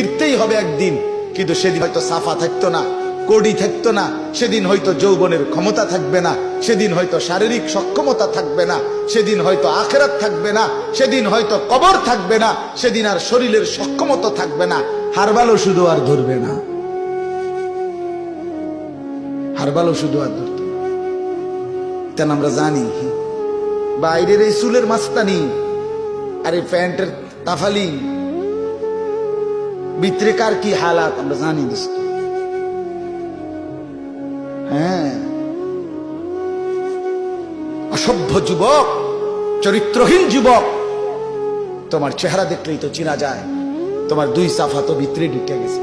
ফিরতেই হবে একদিন, কিন্তু সেদিন হয়তো সাফা থাকতো না, কোডি থাকতো না, সেদিন হয়তো যৌবনের ক্ষমতা থাকবে না, সেদিন হয়তো শারীরিক সক্ষমতা থাকবে না, সেদিন হয়তো আখিরাত থাকবে না, সেদিন হয়তো কবর থাকবে না, সেদিন আর শরীরের সক্ষমতা থাকবে না, হারবালও শুধু আর ধরবে না, হারবালও শুধু আর ধরতে না। তেন আমরা জানি বাইরের এই চুলের মাস্তানি আর এই প্যান্টের তাফালি, ভিতরে কার কি হালাত আমরা জানি দোস্ত। হ্যাঁ, অসভ্য যুবক, চরিত্রহীন যুবক, তোমার চেহারা দেখলেই তো চেনা যায় তোমার দুই সাফা তো ভিতরে ঢুকে গেছে।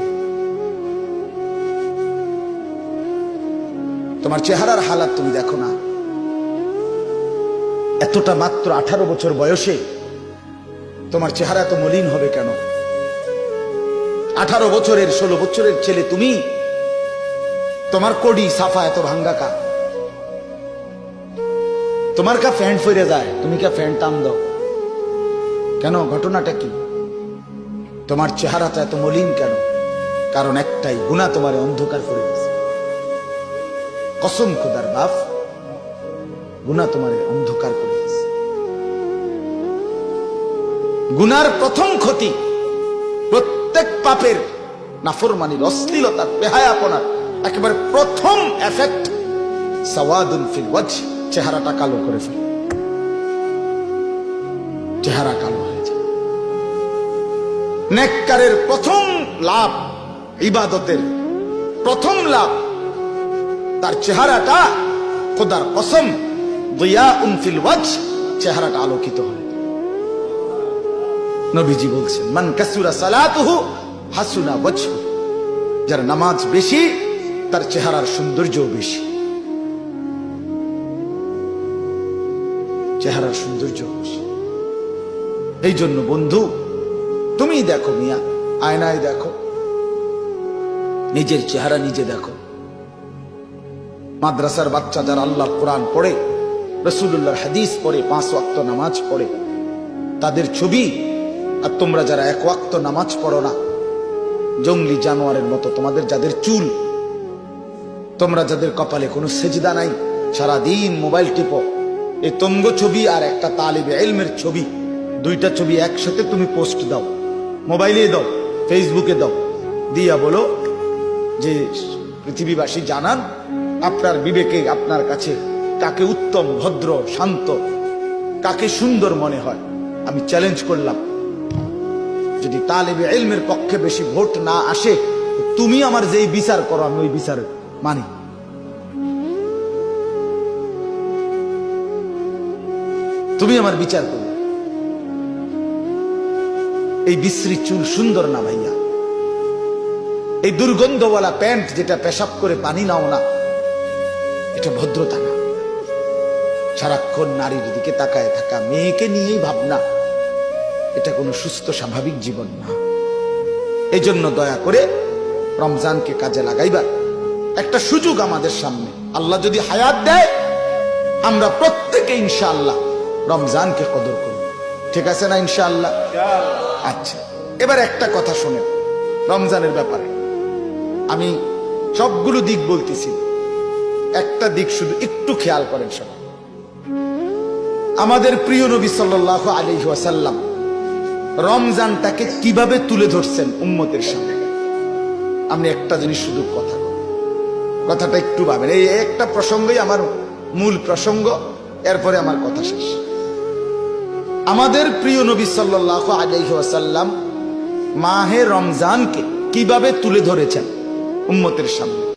তোমার চেহারার হালাত তুমি দেখো না। এতটা মাত্র 18 বছর বয়সে তোমার চেহারা এত মলিন হবে কেন? 18 বছরের 16 বছরের ছেলে তুমি, তোমার কোডি সাফা এত ভাঙ্গা কা? তোমার কা ফ্যান্ট ফিরে যায়, তুমি কা ফ্যান্ট টান দাও কেন? ঘটনাটা কি? তোমার চেহারাটা এত মলিন কেন? কারণ একটাই, গুনাহ তোমার অন্ধকার করে দিয়েছে। কসম খুদার বাপ, গুনাহ তোমার অন্ধকার করে দিয়েছে। গুনার প্রথম ক্ষতি, প্রত্যেক পাপের, নাফরমানির, অশ্লীলতার, বেহায়াপনার একেবারে প্রথম এফেক্ট সাওয়াদুন ফিল ওয়াজহ, চেহারাটা কালো করে ফেলে, চেহারা কালো হয়ে যায়। নেককারের প্রথম লাভ, ইবাদতের প্রথম লাভ, তার চেহারাটা খোদার কসম দিয়াউন ফিল ওয়াজহ, চেহারাটা আলোকিত হয়। নবীজি বলছেন, মান কাসুরা সালাতুহু হাসুনা ওয়াজহু, যার নামাজ বেশি তার চেহারার সৌন্দর্যও বেশি, চেহারার সৌন্দর্য বেশি। এই জন্য বন্ধু, তুমি দেখো মিয়া, আয়নায় দেখো, নিজের চেহারা নিজে দেখো। মাদ্রাসার বাচ্চা যারা আল্লাহর কোরআন পড়ে, রাসূলুল্লাহর হাদিস পড়ে, 5 ওয়াক্ত নামাজ পড়ে, তাদের ছবি, আর তোমরা যারা 1 ওয়াক্ত নামাজ পড়ো না, জঙ্গলি জানোয়ারের মতো তোমাদের যাদের চুল, তোমরা যাদের কপালে কোনো সেজদা নাই, সারাদিন মোবাইল টিপো, এই তঙ্গ ছবি আর একটা তালিবে ইলমের ছবি, দুইটা ছবি একসাথে তুমি পোস্ট দাও, মোবাইলে দাও, ফেসবুকে দাও, দিয়া বলো যে পৃথিবীবাসী জানান আপনার বিবেকে আপনার কাছে কাকে উত্তম, ভদ্র, শান্ত, কাকে সুন্দর মনে হয়। আমি চ্যালেঞ্জ করলাম, যদি তালিবে ইলমের পক্ষে বেশি ভোট না আসে, তুমি আমার যেই বিচার করো আমি ওই বিচার মানি। তুমি আমার বিচার করো। এই বিশ্রী চুল সুন্দর না ভাইয়া, এই দুর্গন্ধওয়ালা প্যান্ট যেটা পেশাব করে পানি নাও না, এটা ভদ্রতা না। সারাক্ষণ নারীর দিকে তাকায় থাকা, মেয়েকে নিয়েই ভাবনা, এটা কোনো সুস্থ স্বাভাবিক জীবন না। এই জন্য দয়া করে রমজানকে কাজে লাগাইবার একটা সুযোগ আমাদের সামনে, আল্লাহ যদি হায়াত দেয়, আমরা প্রত্যেকে ইনশাআল্লাহ রমজানকে কদর করব। ঠিক আছে না ইনশাআল্লাহ? আচ্ছা, এবার একটা কথা শুনেন রমজানের ব্যাপারে। আমি সবগুলো দিক বলতেছি, একটা দিক শুধু একটু খেয়াল করেন সবাই। আমাদের প্রিয় নবী সাল্লাল্লাহু আলাইহি ওয়াসাল্লাম রমজানটাকে কিভাবে তুলে ধরছেন উম্মতের সামনে। আমি একটা জিনিস শুধু কথাটা একটু ভাবেন, এই একটা প্রসঙ্গই আমার মূল প্রসঙ্গ, এরপরে আমার কথা শেষ। আমাদের প্রিয় নবী সাল্লাল্লাহু আলাইহি ওয়াসাল্লাম মাহে রমজানকে কিভাবে তুলে ধরেছেন উম্মতের সামনে।